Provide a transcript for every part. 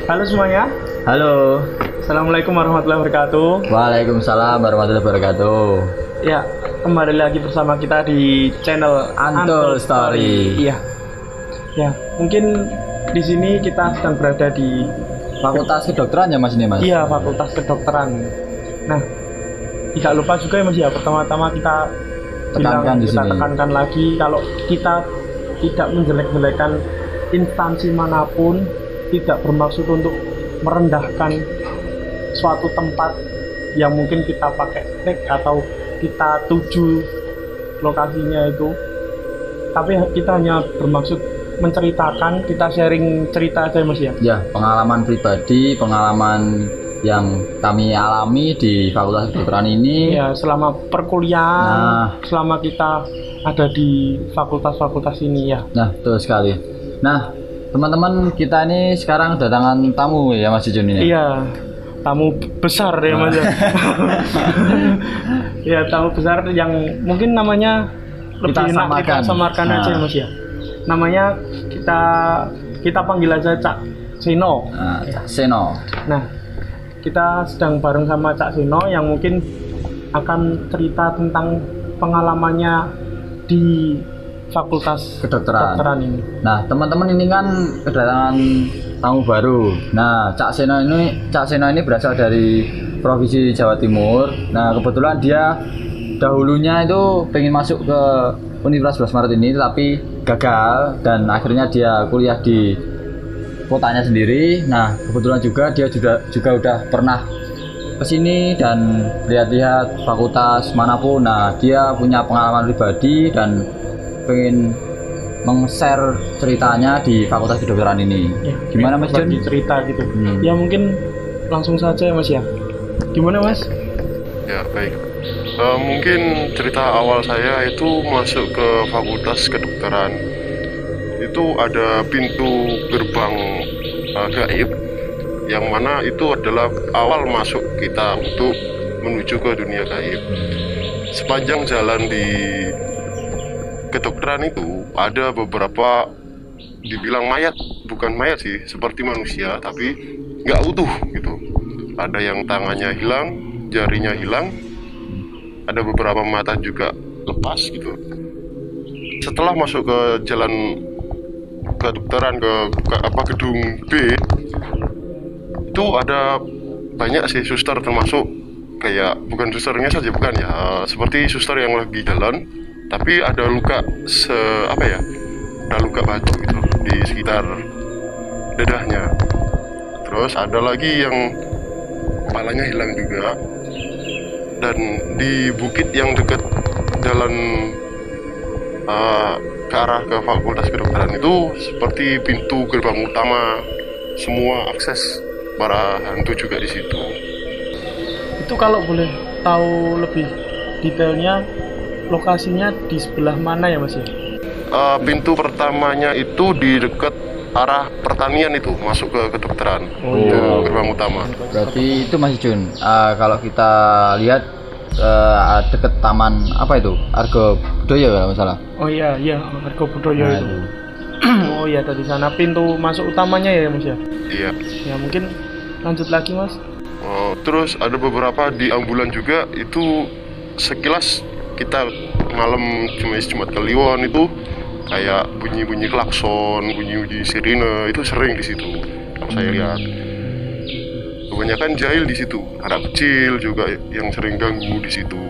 Halo semuanya. Halo. Assalamualaikum warahmatullahi wabarakatuh. Waalaikumsalam warahmatullahi wabarakatuh. Ya, kembali lagi bersama kita di channel Antul Story. Iya. Ya, mungkin di sini kita sedang berada di Fakultas Kedokteran ya Mas ini Mas? Iya, Fakultas Kedokteran. Nah, tidak lupa juga ya Mas ya, pertama-tama kita tekankan lagi kalau kita tidak menjelek-jelekan instansi manapun, tidak bermaksud untuk merendahkan suatu tempat yang mungkin kita pakai tag atau kita tuju lokasinya itu, tapi kita hanya bermaksud menceritakan, kita sharing cerita aja Mas ya. Ya, pengalaman pribadi, pengalaman yang kami alami di Fakultas Kedokteran ini. Ya, selama perkuliahan, selama kita ada di fakultas-fakultas ini ya. Nah, betul sekali. Nah, teman-teman, kita ini sekarang kedatangan tamu ya Mas Jun ini. Iya, tamu besar ya Mas. Ya, tamu besar yang mungkin namanya lebih enak kita samarkan aja Mas ya. Namanya kita panggil aja Cak Seno. Cak Seno. Nah, kita sedang bareng sama Cak Seno yang mungkin akan cerita tentang pengalamannya di Fakultas Kedokteran ini. Nah, teman-teman ini kan kedatangan tamu baru. Nah, Cak Seno ini berasal dari Provinsi Jawa Timur. Nah, kebetulan dia dahulunya itu pengen masuk ke Universitas 11 Maret ini, tapi gagal dan akhirnya dia kuliah di kotanya sendiri. Nah, kebetulan juga dia juga udah pernah kesini dan lihat-lihat fakultas manapun. Nah, dia punya pengalaman pribadi dan pengen meng-share ceritanya di Fakultas Kedokteran ini. Ya, gimana Mas Jun? Cerita gitu. Ya mungkin langsung saja ya Mas ya. Gimana Mas? Ya baik. Mungkin cerita awal saya itu masuk ke Fakultas Kedokteran. Itu ada pintu gerbang gaib yang mana itu adalah awal masuk kita untuk menuju ke dunia gaib. Sepanjang jalan di kedokteran itu ada beberapa dibilang mayat, bukan mayat sih, seperti manusia tapi nggak utuh gitu. Ada yang tangannya hilang, jarinya hilang, ada beberapa mata juga lepas gitu. Setelah masuk ke jalan kedokteran ke gedung B, itu ada banyak sih suster, termasuk kayak bukan susternya saja, bukan ya, seperti suster yang lagi jalan tapi ada luka ada luka batu gitu di sekitar dadahnya. Terus ada lagi yang kepalanya hilang juga. Dan di bukit yang dekat jalan ke arah ke Fakultas Kedokteran itu seperti pintu gerbang utama, semua akses para hantu juga di situ. Itu kalau boleh tahu lebih detailnya, lokasinya di sebelah mana ya Mas ya? Pintu pertamanya itu di dekat arah pertanian, itu masuk ke kedokteran. Itu gerbang utama. Berarti itu Mas Jun, kalau kita lihat deket taman apa itu? Argo Budoyo kalau nggak salah. Oh iya, Argo Budoyo itu. Oh iya, dari sana pintu masuk utamanya ya Mas ya? Iya. Ya mungkin lanjut lagi Mas. Terus ada beberapa di ambulan juga, itu sekilas kita malam Jumat Kliwon itu kayak bunyi-bunyi klakson, bunyi-bunyi sirine itu sering di situ. Kalau saya lihat kebanyakan jahil di situ, anak kecil juga yang sering ganggu di situ.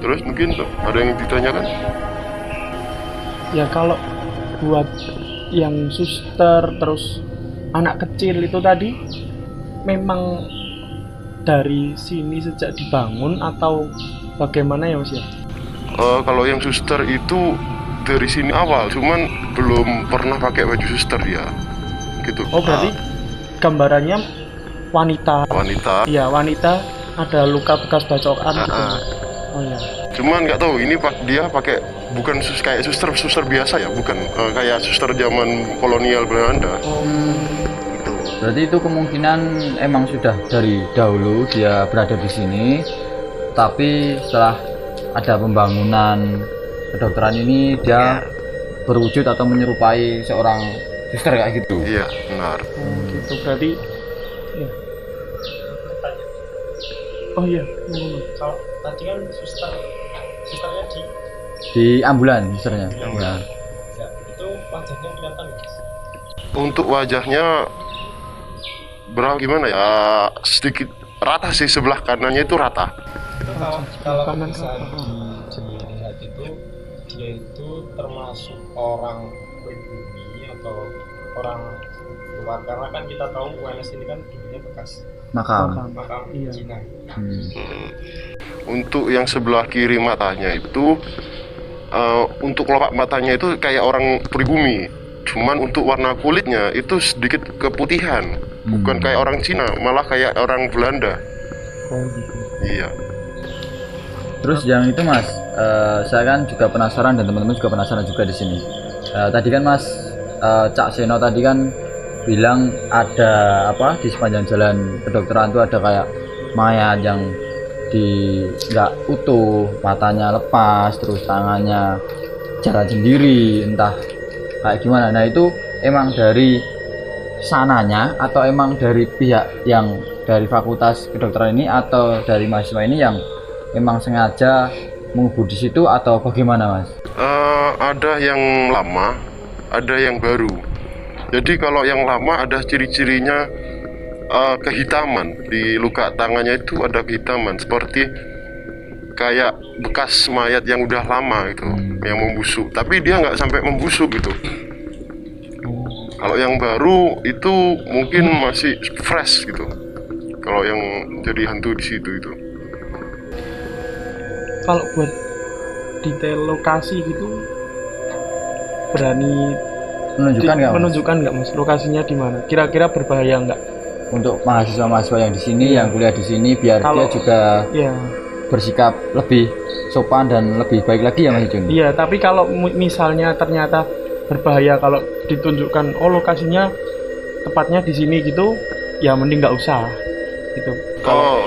Terus mungkin ada yang ditanyakan? Ya kalau buat yang suster terus anak kecil itu tadi memang dari sini sejak dibangun atau bagaimana ya Mas ya? Kalau yang suster itu dari sini awal, cuman belum pernah pakai baju suster dia, gitu. Oh berarti gambarannya wanita. Iya wanita, ada luka bekas bacokan gitu. Oh ya. Cuman nggak tahu ini dia pakai bukan kayak suster biasa ya, bukan kayak suster zaman kolonial Belanda. Gitu. Berarti itu kemungkinan emang sudah dari dahulu dia berada di sini, tapi setelah ada pembangunan kedokteran ini dia berwujud atau menyerupai seorang suster kayak gitu. Iya, benar. Gitu berarti. Ya. Oh iya, kalau tadi kan susternya di ambulan susternya. Ya. Itu wajahnya kelihatan guys. Untuk wajahnya gimana ya, sedikit rata sih, sebelah kanannya itu rata. Itu kalau bisa dilihat itu dia itu termasuk orang pribumi atau orang luar, karena kan kita tahu UNS ini kan dulunya bekas Makam. Iya. Cina. Untuk yang sebelah kiri matanya itu untuk kelopak matanya itu kayak orang pribumi, cuman untuk warna kulitnya itu sedikit keputihan, bukan kayak orang Cina, malah kayak orang Belanda. Oh gitu. Iya. Terus yang itu Mas, saya kan juga penasaran dan teman-teman juga penasaran juga di sini. Tadi kan Mas Cak Seno tadi kan bilang ada apa di sepanjang jalan kedokteran itu ada kayak mayat yang nggak utuh, matanya lepas, terus tangannya jalan sendiri, entah kayak gimana. Nah itu emang dari sananya atau emang dari pihak yang dari fakultas kedokteran ini atau dari mahasiswa ini yang emang sengaja mengubur di situ atau bagaimana Mas? Ada yang lama, ada yang baru. Jadi kalau yang lama ada ciri-cirinya kehitaman di luka tangannya itu ada kehitaman seperti kayak bekas mayat yang udah lama gitu, yang membusuk. Tapi dia nggak sampai membusuk gitu. Kalau yang baru itu mungkin masih fresh gitu. Kalau yang jadi hantu di situ itu. Kalau buat detail lokasi gitu berani menunjukkan nggak Mas lokasinya di mana? Kira-kira berbahaya nggak? Untuk mahasiswa-mahasiswa yang di sini, yang kuliah di sini, biar Kalau, dia juga ya, bersikap lebih sopan dan lebih baik lagi ya Mas Jun. Iya, tapi kalau misalnya ternyata berbahaya kalau ditunjukkan lokasinya tepatnya di sini gitu, ya mending nggak usah gitu.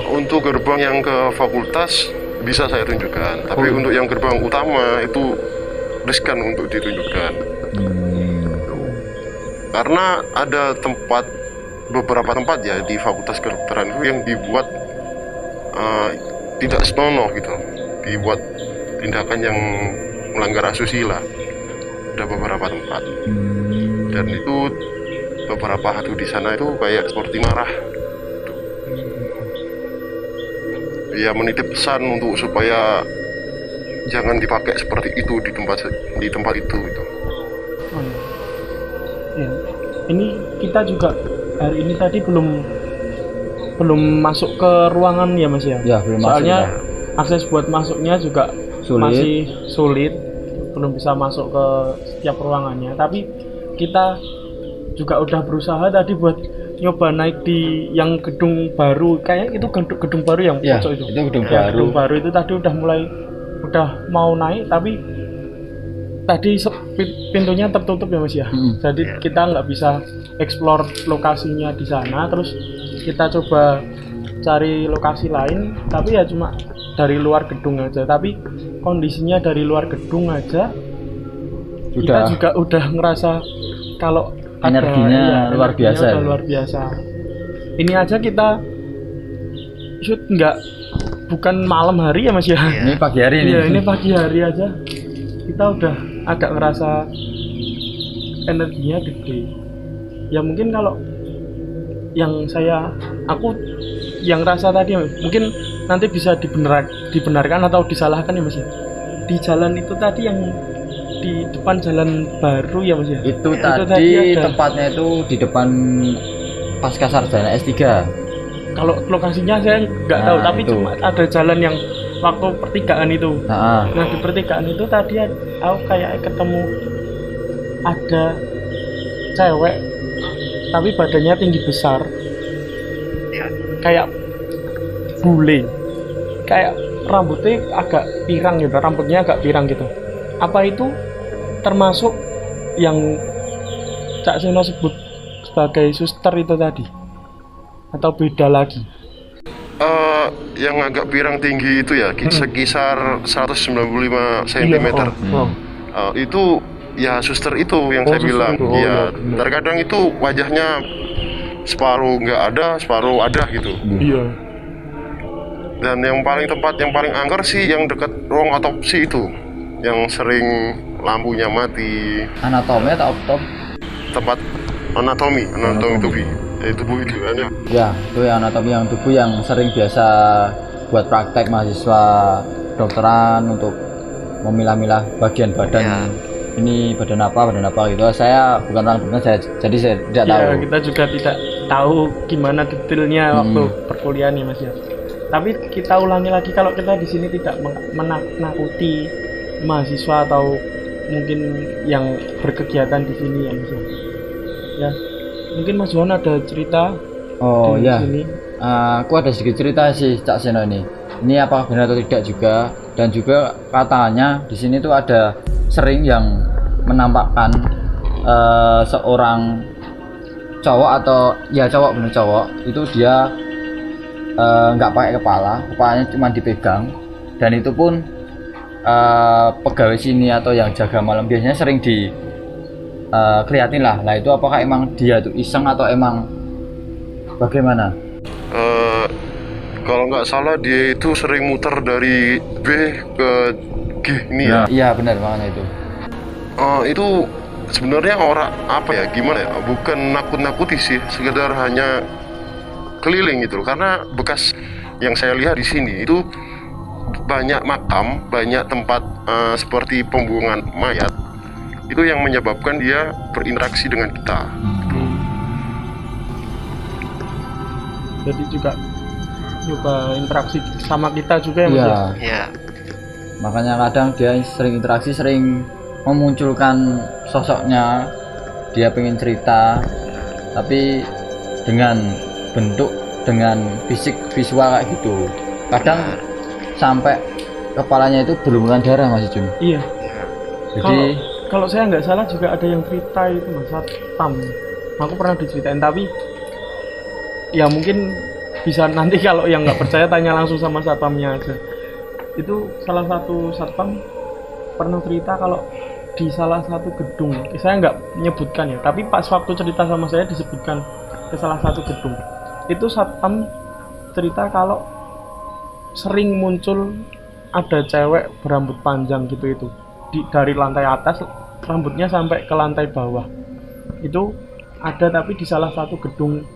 Untuk gerbang yang ke fakultas bisa saya tunjukkan, tapi untuk yang gerbang utama itu riskan untuk ditunjukkan. Karena ada beberapa tempat ya di fakultas kedokteran itu yang dibuat tidak senonoh gitu, dibuat tindakan yang melanggar asusila. Ada beberapa tempat, dan itu beberapa hantu di sana itu kayak seperti marah. Ya menitip pesan untuk supaya jangan dipakai seperti itu di tempat itu gitu. Ya. Ini kita juga hari ini tadi belum masuk ke ruangan ya Mas ya. Ya belum Soalnya masuk, ya. Akses buat masuknya juga masih sulit, belum bisa masuk ke setiap ruangannya. Tapi kita juga udah berusaha tadi buat nyoba naik di yang gedung baru, kayak itu gedung baru yang ya, pojok itu. Itu gedung ya, baru. Gedung baru itu tadi udah mau naik, tapi tadi pintunya tertutup ya Mas ya. Jadi kita nggak bisa explore lokasinya di sana. Terus kita coba cari lokasi lain, tapi ya cuma dari luar gedung aja. Tapi kondisinya dari luar gedung aja kita juga udah ngerasa kalau energinya luar biasa. Luar biasa. Ini aja kita shoot nggak bukan malam hari ya Mas ya. Ini pagi hari nih. Iya, ini pagi hari aja kita udah agak ngerasa energinya gede. Ya mungkin kalau yang aku yang rasa tadi mungkin nanti bisa dibenarkan atau disalahkan ya Mas ya. Di jalan itu tadi yang di depan jalan baru ya Mas ya. Itu tadi tadi ada. tempatnya itu di depan Pasca Sarjana S3. Kalau lokasinya saya nggak tahu, tapi itu. cuma ada jalan yang waktu pertigaan itu. Nah, Nah di pertigaan itu tadi aku kayak ketemu ada cewek tapi badannya tinggi besar, kayak bule, kayak rambutnya agak pirang gitu, rambutnya agak pirang gitu. Apa itu termasuk yang Cak Seno sebut sebagai suster itu tadi? Atau beda lagi? Yang agak pirang tinggi itu ya sekisar 195 cm. Itu ya suster itu yang saya bilang. Itu. Ya, terkadang itu wajahnya separuh nggak ada, separuh ada gitu. Iya. Dan yang paling angker sih yang dekat ruang otopsi itu, yang sering lampunya mati. anatomi atau optom? Tempat anatomi tubuh. Tubuh itu kan ya. Ya, itu yang anatomi yang tubuh yang sering biasa buat praktek mahasiswa dokteran untuk memilah-milah bagian badan. Ini badan apa gitu. Saya bukan orang dokter, jadi saya tidak tahu. Ya, kita juga tidak tahu gimana detailnya waktu perkuliahan nih Mas ya. Tapi kita ulangi lagi, kalau kita di sini tidak menakuti mahasiswa atau mungkin yang berkegiatan di sini ya Mas ya. Ya, mungkin Mas Juan ada cerita Oh di ya, sini. aku ada sedikit cerita sih Cak Seno ini. Ini apakah benar atau tidak juga? Dan juga katanya di sini tuh ada sering yang menampakkan seorang cowok atau ya benar cowok itu dia nggak pakai kepalanya cuma dipegang, dan itu pun pegawai sini atau yang jaga malam biasanya sering keliatin lah. Nah itu apakah emang dia tuh iseng atau emang bagaimana? Kalau nggak salah dia itu sering muter dari B ke G ini ya. Iya benar makanya itu. Itu sebenarnya orang apa ya, gimana ya, bukan nakut-nakuti sih, sekedar hanya keliling gitu loh. Karena bekas yang saya lihat di sini itu banyak makam, banyak tempat seperti pembuangan mayat, itu yang menyebabkan dia berinteraksi dengan kita. Jadi juga interaksi sama kita juga ya Mas ya. Iya. Makanya kadang dia sering interaksi, sering memunculkan sosoknya, dia pengen cerita tapi dengan bentuk, dengan fisik visual kayak gitu. Kadang sampai kepalanya itu berlumuran darah Mas Jun. Iya. Jadi kalau saya nggak salah juga ada yang cerita itu Mas Satpam. Aku pernah diceritain, tapi ya mungkin bisa nanti kalau yang nggak percaya tanya langsung sama satpamnya aja. Itu salah satu satpam pernah cerita kalau di salah satu gedung, saya nggak menyebutkan ya, tapi pas waktu cerita sama saya disebutkan ke salah satu gedung. Itu satpam cerita kalau sering muncul ada cewek berambut panjang gitu itu dari lantai atas rambutnya sampai ke lantai bawah. Itu ada tapi di salah satu gedung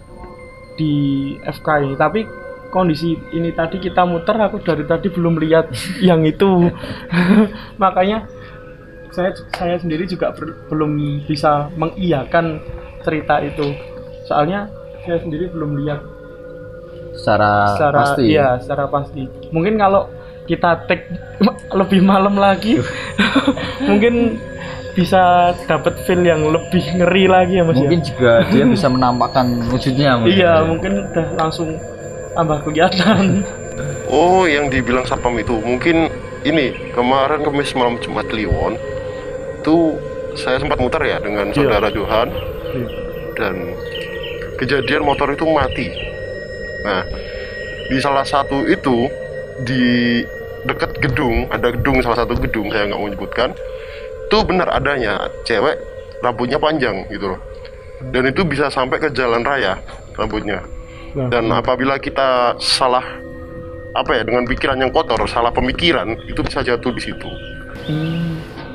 di FK ini. Tapi kondisi ini tadi kita muter, aku dari tadi belum lihat yang itu. Makanya saya sendiri juga belum bisa mengiyakan cerita itu, soalnya saya sendiri belum lihat secara pasti. Iya, secara pasti. Mungkin kalau kita take lebih malam lagi mungkin bisa dapat feel yang lebih ngeri lagi ya Mas. Mungkin juga dia bisa menampakkan wujudnya. Iya, mungkin udah langsung tambah kelihatan. Oh, yang dibilang satpam itu mungkin ini kemarin Kamis malam Jumat Kliwon itu saya sempat muter ya dengan saudara Johan, dan kejadian motor itu mati. Nah, di salah satu itu di dekat gedung, ada gedung, salah satu gedung saya nggak mau menyebutkan, itu benar adanya cewek rambutnya panjang gitu loh, dan itu bisa sampai ke jalan raya rambutnya. Dan apabila kita salah apa ya, dengan pikiran yang kotor, salah pemikiran, itu bisa jatuh di situ.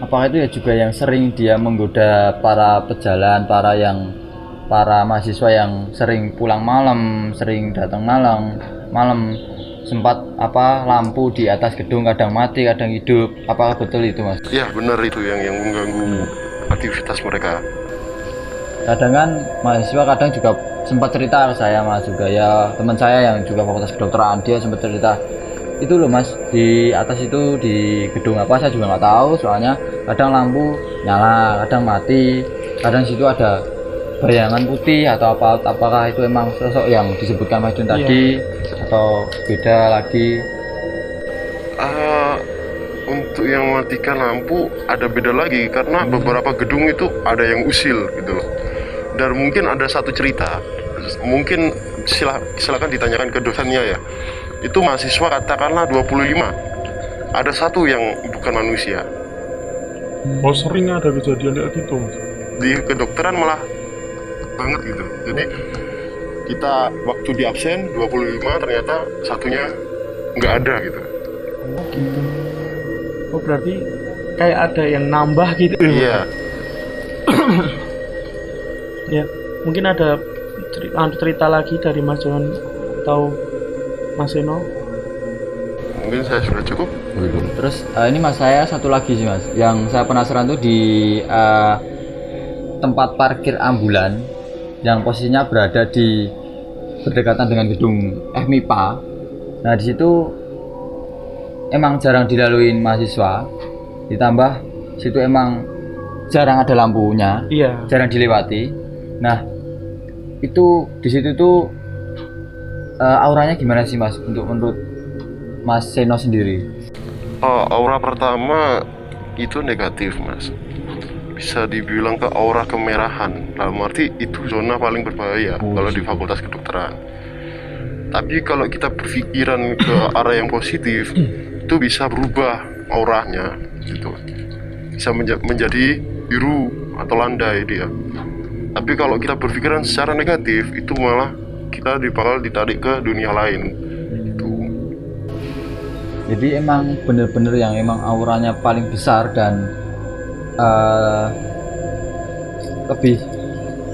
Apakah itu ya juga yang sering dia menggoda para pejalan, para mahasiswa yang sering pulang malam, sering datang malam, sempat lampu di atas gedung kadang mati, kadang hidup. Apakah betul itu, Mas? Ya benar, itu yang mengganggu aktivitas mereka. Kadang kan mahasiswa kadang juga sempat cerita ke saya, Mas, juga ya teman saya yang juga fakultas kedokteran, dia sempat cerita itu loh, Mas, di atas itu di gedung apa saya juga nggak tahu, soalnya kadang lampu nyala, kadang mati, kadang situ ada bayangan putih atau apakah itu emang sosok yang disebutkan Mas Jun tadi atau beda lagi? Untuk yang mematikan lampu ada beda lagi, karena beberapa gedung itu ada yang usil gitu loh. Dan mungkin ada satu cerita, mungkin silakan ditanyakan ke dosennya ya. Itu mahasiswa katakanlah 25, ada satu yang bukan manusia. Oh, sering ada kejadian kayak gitu. Di kedokteran malah banget gitu. Jadi kita waktu di absen 25, ternyata satunya nggak ada gitu. Oh gitu. Oh berarti kayak ada yang nambah gitu. Iya. Ya, mungkin ada cerita lagi dari Mas Johan atau Mas Seno. Mungkin saya sudah cukup. Terus ini Mas, saya satu lagi sih, Mas, yang saya penasaran tuh di tempat parkir ambulan yang posisinya berada di berdekatan dengan gedung FMIPA. Nah di situ emang jarang dilaluin mahasiswa, ditambah situ emang jarang ada lampunya, jarang dilewati. Nah itu di situ tuh auranya gimana sih, Mas, untuk menurut Mas Seno sendiri? Aura pertama itu negatif, Mas. Bisa dibilang ke aura kemerahan. Dalam arti itu zona paling berbahaya kalau di Fakultas Kedokteran. Tapi kalau kita berpikiran ke arah yang positif, itu bisa berubah auranya gitu. Bisa menjadi biru atau landai dia. Tapi kalau kita berpikiran secara negatif, itu malah kita bakal ditarik ke dunia lain gitu. Jadi emang bener-bener yang emang auranya paling besar dan lebih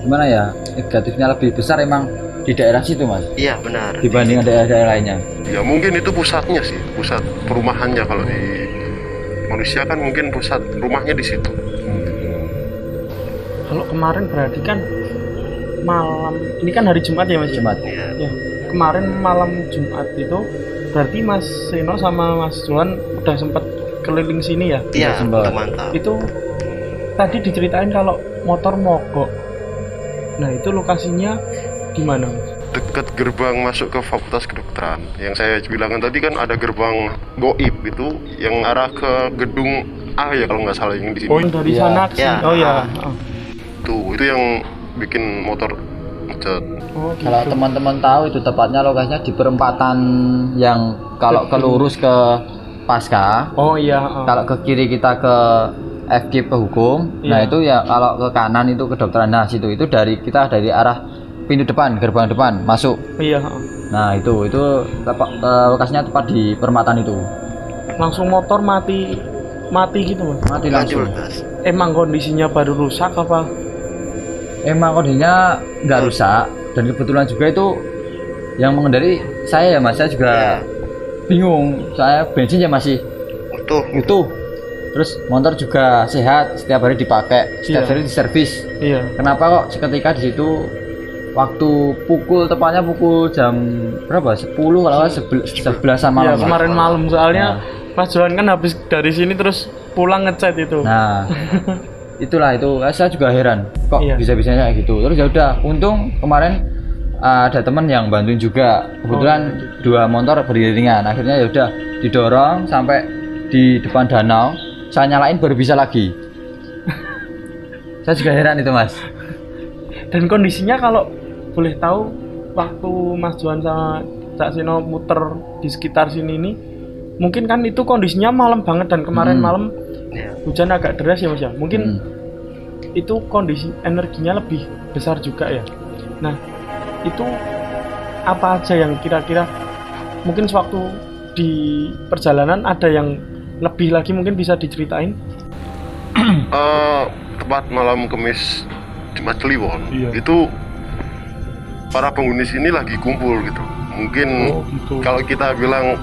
gimana ya, negatifnya lebih besar emang di daerah situ, Mas? Iya benar, dibanding daerah-daerah lainnya. Ya mungkin itu pusatnya sih, pusat perumahannya. Kalau di manusia kan mungkin pusat rumahnya di situ. Kalau kemarin berarti kan malam, ini kan hari Jumat ya Mas? Jumat. Ya, kemarin malam Jumat itu berarti Mas Seno sama Mas Johan udah sempat keliling sini ya? Iya, mantap. Itu tadi diceritain kalau motor mogok. Nah itu lokasinya di mana, Mas? Dekat gerbang masuk ke Fakultas Kedokteran. Yang saya bilangkan tadi kan ada gerbang goib itu yang arah ke gedung A ya kalau nggak salah, yang di sini. Oh, dari sana ke sini. Oh ya. Itu yang bikin motor macet. Oh, gitu. Kalau teman-teman tahu itu tepatnya lokasinya di perempatan yang kalau ke lurus ke Pasca. Oh iya. Kalau ke kiri kita ke FK Hukum. Nah itu ya kalau ke kanan itu kedokteran. Nah situ itu dari arah pintu depan, gerbang depan masuk. Iya. Nah itu lokasinya tepat di perempatan itu. Langsung motor mati gitu, Mas? Mati langsung. Emang kondisinya baru rusak apa? Emang kondisinya nggak rusak, dan kebetulan juga itu yang mengendari saya ya, Mas. Saya juga bingung, saya bensinnya masih utuh. Terus motor juga sehat, setiap hari dipakai, setiap hari diservis. Iya. Kenapa kok seketika di situ waktu tepatnya pukul jam berapa? 10 kalau 11 malam. Iya, kemarin malam soalnya Mas Johan kan habis dari sini terus pulang ngechat itu. Nah, itulah itu saya juga heran kok bisa-bisanya kayak gitu. Terus ya udah, untung kemarin ada teman yang bantuin juga, kebetulan 2 motor beriringan. Akhirnya ya udah didorong sampai di depan danau, saya nyalain baru bisa lagi. Saya juga heran itu, Mas. Dan kondisinya kalau boleh tahu, waktu Mas Johan sama Cak Seno muter di sekitar sini ini, mungkin kan itu kondisinya malam banget, dan kemarin malam hujan agak deras ya, Mas ya. Mungkin itu kondisi energinya lebih besar juga ya. Nah, itu apa aja yang kira-kira mungkin sewaktu di perjalanan ada yang lebih lagi mungkin bisa diceritain? Tepat malam Kamis Jumat Kliwon Iya. itu para penghuni sini lagi kumpul gitu. Mungkin Gitu. kalau kita bilang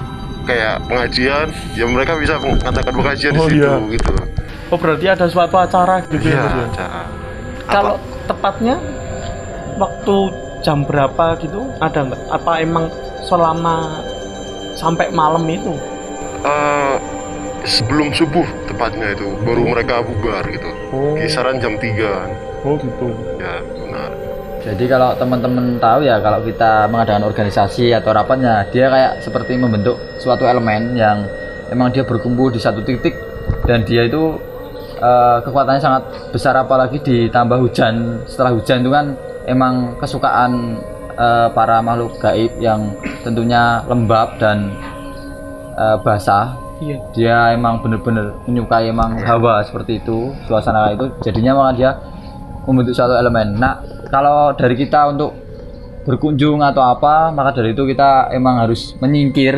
kayak pengajian, ya mereka bisa mengatakan pengajian di situ Iya. gitu. Oh berarti ada suatu acara gitu ya Iya, Mas ya? acara. Kalau tepatnya waktu jam berapa gitu ada nggak? Apa emang selama sampai malam itu? Sebelum subuh tepatnya itu baru mereka bubar gitu. Oh, Kisaran jam 3. oh gitu. Ya, benar. Jadi kalau teman-teman tahu ya, kalau kita mengadakan organisasi atau rapatnya, dia kayak seperti membentuk suatu elemen yang emang dia berkumpul di satu titik, dan dia itu kekuatannya sangat besar, apalagi ditambah hujan. Setelah hujan itu kan emang kesukaan para makhluk gaib yang tentunya lembab dan basah. Iya. Dia emang bener-bener menyukai emang hawa seperti itu, suasana kayak itu, jadinya malah dia membentuk suatu elemen. Nah, kalau dari kita untuk berkunjung atau apa, maka dari itu kita emang harus menyingkir.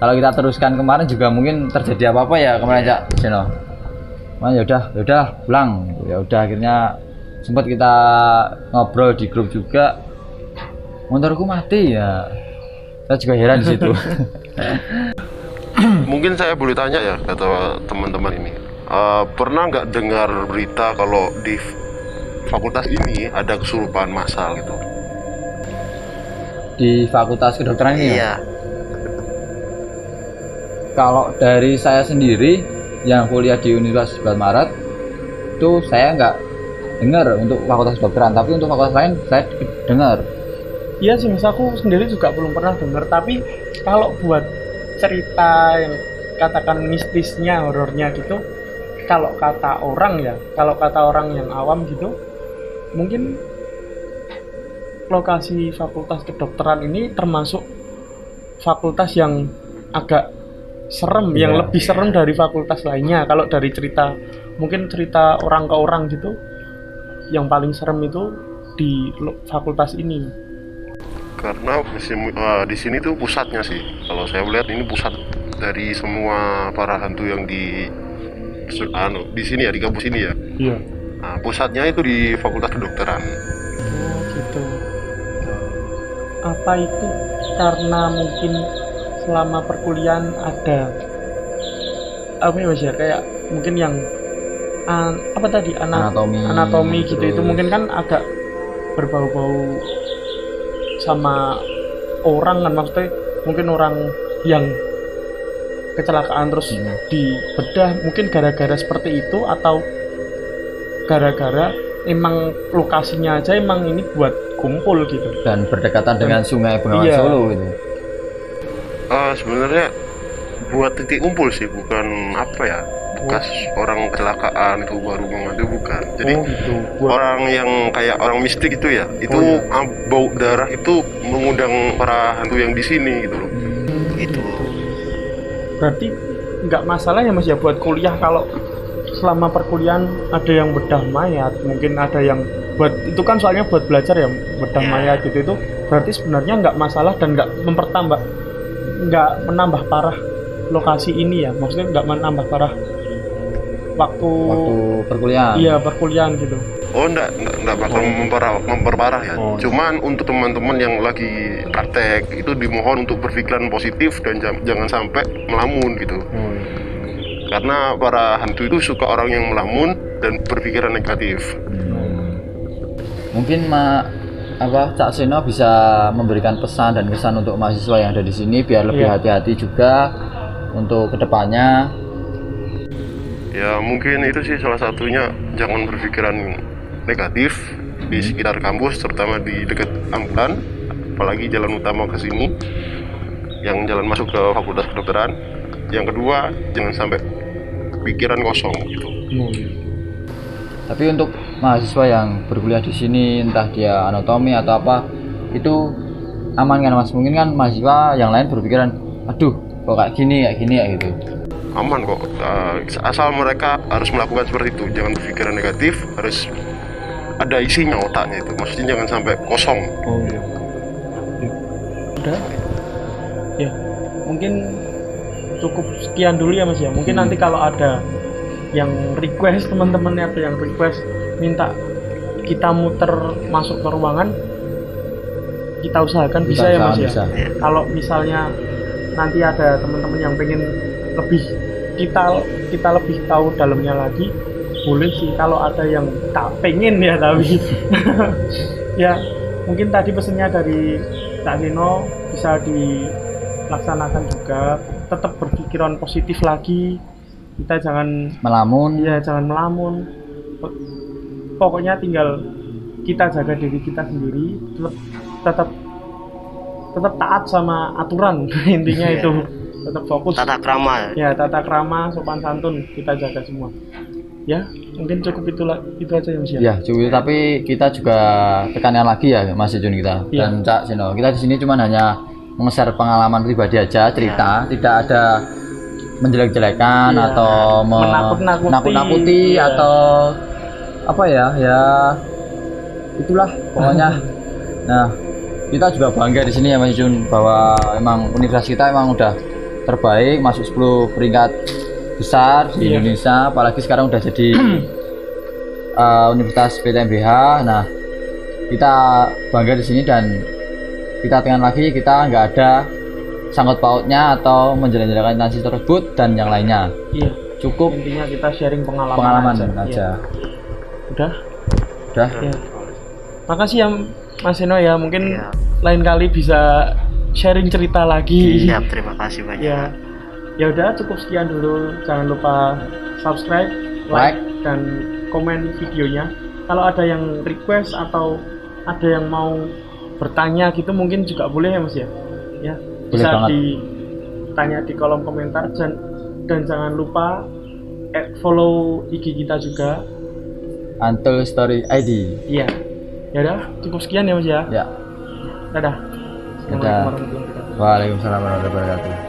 Kalau kita teruskan kemarin juga mungkin terjadi apa-apa ya kemarin, Cak Seno. Nah, yaudah pulang. Ya udah, akhirnya sempat kita ngobrol di grup juga. Motorku mati ya. Saya juga heran di situ. Mungkin saya boleh tanya ya kata teman-teman ini, pernah nggak dengar berita kalau di fakultas ini ada kesurupan massal gitu? Di fakultas kedokteran ini ya? Iya. Kalau dari saya sendiri yang kuliah di Universitas 11 Maret itu saya nggak dengar untuk fakultas kedokteran, tapi untuk fakultas lain saya dengar. Iya sih Mas, aku sendiri juga belum pernah dengar. Tapi kalau buat cerita yang katakan mistisnya, horornya gitu, kalau kata orang yang awam gitu, mungkin lokasi fakultas kedokteran ini termasuk fakultas yang agak serem, yang Iya. lebih serem dari fakultas lainnya. Kalau dari cerita, mungkin cerita orang ke orang gitu, yang paling serem itu di fakultas ini. Karena di sini tuh pusatnya sih. Kalau saya melihat ini pusat dari semua para hantu yang di sini ya, di kampus ini ya. Iya. Nah, pusatnya itu di Fakultas Kedokteran. Oh gitu. Apa itu karena mungkin selama perkuliahan ada apa ya Mas ya, kayak mungkin yang apa tadi anatomi gitu, itu terus mungkin kan agak berbau-bau sama orang kan, maksudnya mungkin orang yang kecelakaan terus dibedah, mungkin gara-gara seperti itu, atau gara-gara emang lokasinya aja emang ini buat kumpul gitu. dan berdekatan dengan Sungai Bengawan Iya. Solo gitu. Sebenarnya buat titik kumpul sih, bukan apa ya, bekas orang kecelakaan itu baru mengambil, bukan. Jadi gitu. Buat orang yang kayak orang mistik itu ya, itu iya. bau darah itu mengundang para hantu yang di sini gitu loh. gitu. Berarti nggak masalah ya Mas ya buat kuliah, kalau selama perkuliahan ada yang bedah mayat, mungkin ada yang buat itu kan, soalnya buat belajar ya, bedah mayat gitu, itu berarti sebenarnya nggak masalah dan nggak menambah parah lokasi ini ya, maksudnya nggak menambah parah waktu perkuliahan. Iya, perkuliahan gitu. Oh, enggak bakal memperparah ya. Oh. Cuman untuk teman-teman yang lagi praktek itu dimohon untuk berpikiran positif dan jangan sampai melamun gitu. Karena para hantu itu suka orang yang melamun dan berpikiran negatif. Mungkin Cak Seno bisa memberikan pesan dan kesan untuk mahasiswa yang ada di sini biar lebih Iya. hati-hati juga untuk kedepannya. Ya mungkin itu sih salah satunya, jangan berpikiran negatif di sekitar kampus, terutama di dekat Amplan, apalagi jalan utama ke sini yang jalan masuk ke Fakultas Kedokteran. Yang kedua, jangan sampai pikiran kosong gitu. Tapi untuk mahasiswa yang berkuliah di sini, entah dia anatomi atau apa, itu aman kan Mas? Mungkin kan mahasiswa yang lain berpikiran, aduh kok kayak gini ya gitu. Aman kok, asal mereka harus melakukan seperti itu, jangan berpikiran negatif, harus ada isinya otaknya itu, maksudnya jangan sampai kosong. Oh iya. Udah. Ya. mungkin cukup sekian dulu ya Mas ya. Mungkin nanti kalau ada yang request, teman-temannya ada yang request minta kita muter masuk ke ruangan, kita usahakan bisa ya Mas ya. Bisa. Kalau misalnya nanti ada teman-teman yang pengen lebih kita lebih tahu dalamnya lagi, boleh sih. Kalau ada yang tak pengen ya, tapi ya mungkin tadi pesennya dari Cak Seno bisa dilaksanakan juga. Tetap berpikiran positif lagi, kita jangan Melamun. ya jangan melamun. Pokoknya tinggal kita jaga diri kita sendiri, tetap taat sama aturan. Intinya itu tetap fokus. Tata krama. Ya, tata krama, sopan santun kita jaga semua. Ya, mungkin cukup itu aja ya Mas ya. Ya, cukup. Tapi kita juga tekankan lagi ya Mas Jun kita Iya. dan Cak Seno. Kita di sini cuma hanya nge-share pengalaman pribadi aja, cerita, tidak ada menjelek-jelekan Iya. atau menakut-nakuti Iya. atau apa ya itulah pokoknya. Nah, kita juga bangga di sini ya Mas Jun bahwa emang universitas kita emang udah terbaik, masuk 10 peringkat besar di Iya. Indonesia, apalagi sekarang udah jadi Universitas PTMBH. Nah, kita bangga di sini dan kita tekan lagi, kita nggak ada sangkut pautnya atau menjelek-jelekan instansi tersebut dan yang lainnya. Iya. Cukup Intinya kita sharing pengalaman aja. Iya. Udah. Udah. Ya. Makasih ya Mas Seno ya. Mungkin Iya. lain kali bisa sharing cerita lagi. Siap, terima kasih banyak. Ya. Ya udah, cukup sekian dulu. Jangan lupa subscribe, like, dan komen videonya. Kalau ada yang request atau ada yang mau bertanya gitu mungkin juga boleh ya Mas ya. Ya. Boleh Bisa banget. ditanya di kolom komentar dan jangan lupa follow IG kita juga. Antel Story ID. Iya. Ya udah, cukup sekian ya Mas ya. Ya. Dadah. Dadah. Assalamualaikum warahmatullahi wabarakatuh. Waalaikumsalam warahmatullahi wabarakatuh.